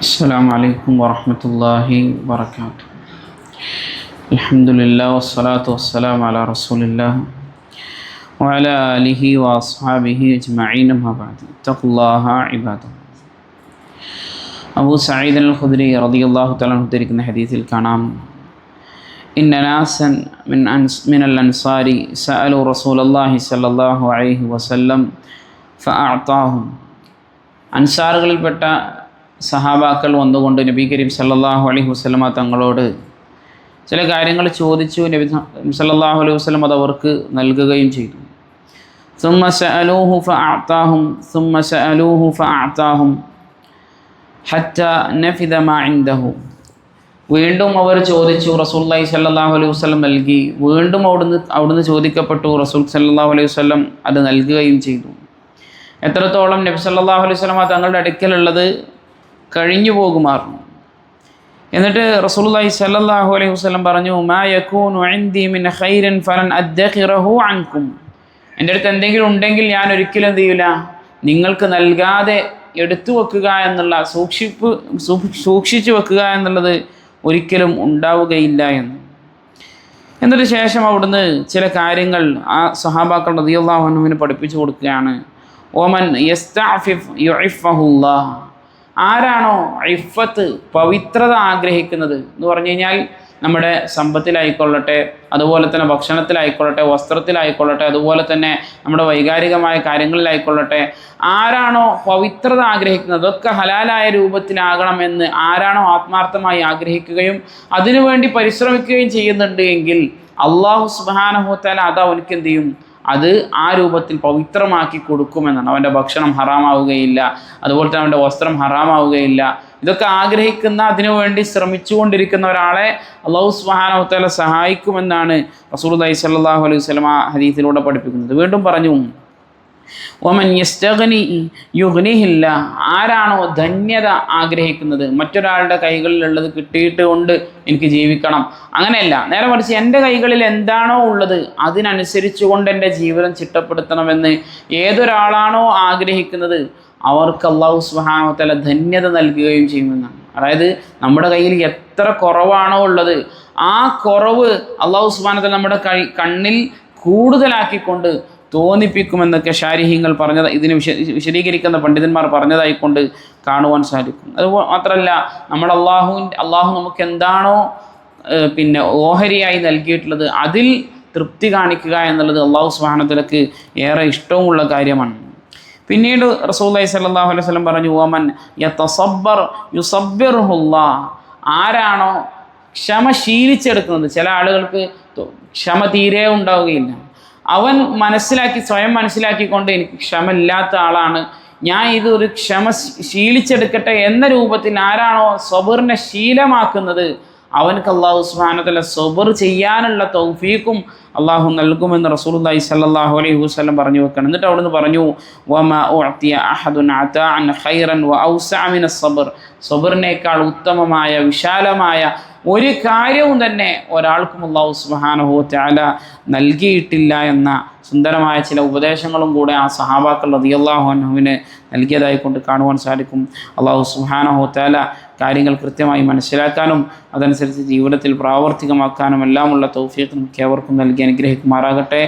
السلام عليكم ورحمة الله وبركاته. الحمد لله والصلاة والسلام على رسول الله وعلى آله وأصحابه أجمعين ما بعد. اتقوا الله عباد الله. أبو سعيد الخدري رضي الله تعالى عنه ധരിക്കുന്ന ഹദീസിൽ കാണാം, إن ناسا من الأنصار سألوا رسول الله صلى الله عليه وسلم فأعطاهم. അൻസാറുകളിൽപ്പെട്ട സഹാബാക്കൾ വന്നുകൊണ്ട് നബി കരീം സല്ലല്ലാഹു അലൈഹി വസല്ലമ തങ്ങളോട് ചില കാര്യങ്ങൾ ചോദിച്ചു. നബി സല്ലല്ലാഹു അലൈഹി വസല്ലം അത് അവർക്ക് നൽകുകയും ചെയ്തു. ثم سألوه فأعطاهم ثم سألوه فأعطاهم حتى نفذ ما عنده. വീണ്ടും അവർ ചോദിച്ചു, റസൂലുള്ളാഹി സ്വല്ലല്ലാഹു അലൈഹി വസല്ലം നൽകി. വീണ്ടും അവിടുന്ന് ചോദിക്കപ്പെട്ടു, റസൂൽ സ്വല്ലല്ലാഹു അലൈഹി വസല്ലം അത് നൽകുകയും ചെയ്തു. എത്രത്തോളം നബി സല്ലല്ലാഹു അലൈഹി വസല്ലം തങ്ങളുടെ അടുക്കലുള്ളത് കഴിഞ്ഞു പോകുമായിരുന്നു. എന്നിട്ട് റസൂലുള്ളാഹി സ്വല്ലല്ലാഹു അലൈഹി വസല്ലം പറഞ്ഞു, മാ യകൂനു ഇൻദി മിൻ ഖൈരിൻ ഫലൻ അദ്ഖിറഹു അൻകും. എൻ്റെ അടുത്ത് എന്തെങ്കിലും ഉണ്ടെങ്കിൽ ഞാൻ ഒരിക്കലും എന്ത് ചെയ്യില്ല, നിങ്ങൾക്ക് നൽകാതെ എടുത്തു വെക്കുക എന്നുള്ള സൂക്ഷിച്ചു വെക്കുക എന്നുള്ളത് ഒരിക്കലും ഉണ്ടാവുകയില്ല എന്ന്. എന്നിട്ട് ശേഷം അവിടുന്ന് ചില കാര്യങ്ങൾ ആ സഹാബാക്കൾ റളിയല്ലാഹു അൻഹുവിന് പഠിപ്പിച്ചു കൊടുക്കുകയാണ്. ഓമൻ യസ്തഅഫിഫ് യുഇഫഹുല്ലാഹ്. ആരാണോ ഇഫത്ത്, പവിത്രത ആഗ്രഹിക്കുന്നത് എന്ന് പറഞ്ഞു കഴിഞ്ഞാൽ നമ്മുടെ സമ്പത്തിലായിക്കൊള്ളട്ടെ, അതുപോലെ തന്നെ ഭക്ഷണത്തിലായിക്കൊള്ളട്ടെ, വസ്ത്രത്തിലായിക്കൊള്ളട്ടെ, അതുപോലെ തന്നെ നമ്മുടെ വൈകാരികമായ കാര്യങ്ങളിലായിക്കൊള്ളട്ടെ, ആരാണോ പവിത്രത ആഗ്രഹിക്കുന്നത്, അതൊക്കെ ഹലാലായ രൂപത്തിലാകണമെന്ന് ആരാണോ ആത്മാർത്ഥമായി ആഗ്രഹിക്കുകയും അതിനുവേണ്ടി പരിശ്രമിക്കുകയും ചെയ്യുന്നുണ്ട് എങ്കിൽ അള്ളാഹു സുബ്ഹാനഹു വ തആല അത് അവനക്ക് എന്ത് ചെയ്യും, അത് ആ രൂപത്തിൽ പവിത്രമാക്കി കൊടുക്കുമെന്നാണ്. അവൻ്റെ ഭക്ഷണം ഹറാമാവുകയില്ല, അതുപോലെ തന്നെ അവൻ്റെ വസ്ത്രം ഹറാമാവുകയില്ല. ഇതൊക്കെ ആഗ്രഹിക്കുന്ന, അതിനുവേണ്ടി ശ്രമിച്ചുകൊണ്ടിരിക്കുന്ന ഒരാളെ അല്ലാഹു സുബ്ഹാനഹു വ തആല സഹായിക്കുമെന്നാണ് റസൂലുള്ളാഹി സ്വല്ലല്ലാഹു അലൈഹി വസല്ലം ആ ഹദീസിലൂടെ പഠിപ്പിക്കുന്നത്. വീണ്ടും പറഞ്ഞു, വമൻ യസ്തഗ്നി യുഗ്നിഹില്ലാഹ്. ആരാണോ ധന്യത ആഗ്രഹിക്കുന്നത്, മറ്റൊരാളുടെ കൈകളിലുള്ളത് കിട്ടിയിട്ട് കൊണ്ട് എനിക്ക് ജീവിക്കണം, അങ്ങനെയല്ല, നേരെ മറിച്ച് എൻ്റെ കൈകളിൽ എന്താണോ ഉള്ളത് അതിനനുസരിച്ച് കൊണ്ട് എൻ്റെ ജീവിതം ചിട്ടപ്പെടുത്തണമെന്ന് ഏതൊരാളാണോ ആഗ്രഹിക്കുന്നത് അവർക്ക് അല്ലാഹു സുബ്ഹാനഹു വ തആല ധന്യത നൽകുകയും ചെയ്യുമെന്നാണ്. അതായത് നമ്മുടെ കയ്യിൽ എത്ര കുറവാണോ ഉള്ളത് ആ കുറവ് അല്ലാഹു സുബ്ഹാനഹു വ തആല നമ്മുടെ കണ്ണിൽ കൂടുതലാക്കിക്കൊണ്ട് തോന്നിപ്പിക്കുമെന്നൊക്കെ ശാരിഹ്യങ്ങൾ പറഞ്ഞത്, ഇതിന് വിശദീകരിക്കുന്ന പണ്ഡിതന്മാർ പറഞ്ഞതായിക്കൊണ്ട് കാണുവാൻ സാധിക്കും. അത് മാത്രമല്ല, നമ്മുടെ അള്ളാഹു നമുക്ക് എന്താണോ ഓഹരിയായി നൽകിയിട്ടുള്ളത് അതിൽ തൃപ്തി കാണിക്കുക എന്നുള്ളത് അല്ലാഹു സുബ്ഹാനഹു വ തആലക്ക് ഏറെ ഇഷ്ടവുമുള്ള കാര്യമാണ്. പിന്നീട് റസൂലുള്ളാഹി സ്വല്ലല്ലാഹു അലൈഹി വസല്ലം പറഞ്ഞു, വമൻ യതസബ്ബർ യുസബ്ബിറുഹുല്ലാഹ്. ആരാണോ ക്ഷമ ശീലിച്ചെടുക്കുന്നത്, ചില ആളുകൾക്ക് ക്ഷമ തീരെ ഉണ്ടാവുകയില്ല. അവൻ സ്വയം മനസ്സിലാക്കിക്കൊണ്ട് എനിക്ക് ക്ഷമ ഇല്ലാത്ത ആളാണ്, ഞാൻ ഇതൊരു ക്ഷമ ശീലിച്ചെടുക്കട്ടെ എന്ന രൂപത്തിൽ ആരാണോ സബറിനെ ശീലമാക്കുന്നത് അവനക്ക് അല്ലാഹു സുബ്ഹാനഹു വ തആല സബർ ചെയ്യാനുള്ള തൗഫീഖും അള്ളാഹു നൽകുമെന്ന് റസൂലുള്ളാഹി സ്വല്ലല്ലാഹു അലൈഹി വസല്ലം പറഞ്ഞു വെക്കണം. എന്നിട്ട് അവിടുന്ന് പറഞ്ഞു, വമാ ഉഅ്തിയ അഹദുൻ അതാഅൻ ഖൈറൻ വഔസഅ മിനസ് സബർ. സബറിനേക്കാൾ ഉത്തമമായ, വിശാലമായ ഒരു കാര്യവും തന്നെ ഒരാൾക്കും അല്ലാഹു സുബ്ഹാനഹു വ തആല നൽകിയിട്ടില്ല എന്ന സുന്ദരമായ ചില ഉപദേശങ്ങളും കൂടെ ആ സഹാബാക്കൾ റളിയല്ലാഹു അൻഹുവിന് നൽകിയതായിക്കൊണ്ട് കാണുവാൻ സാധിക്കും. അല്ലാഹു സുബ്ഹാനഹു വ തആല കാര്യങ്ങൾ കൃത്യമായി മനസ്സിലാക്കാനും അതനുസരിച്ച് ജീവിതത്തിൽ പ്രാവർത്തികമാക്കാനും എല്ലാമുള്ള തൗഫീഖ് നമുക്ക് ഏവർക്കും നൽകി അനുഗ്രഹിക്കുമാറാകട്ടെ.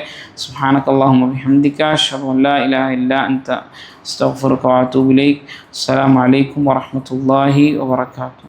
സുബ്ഹാനകല്ലാഹുമ്മ ബിഹംദിക അശ്ഹദു അൻ ലാ ഇലാഹ ഇല്ലാ അൻത അസ്തഗ്ഫിറുക വ അതൂബു ഇലൈക്. അസ്സലാമു അലൈക്കും വറഹ്മത്തുള്ളാഹി വബറകാതുഹു.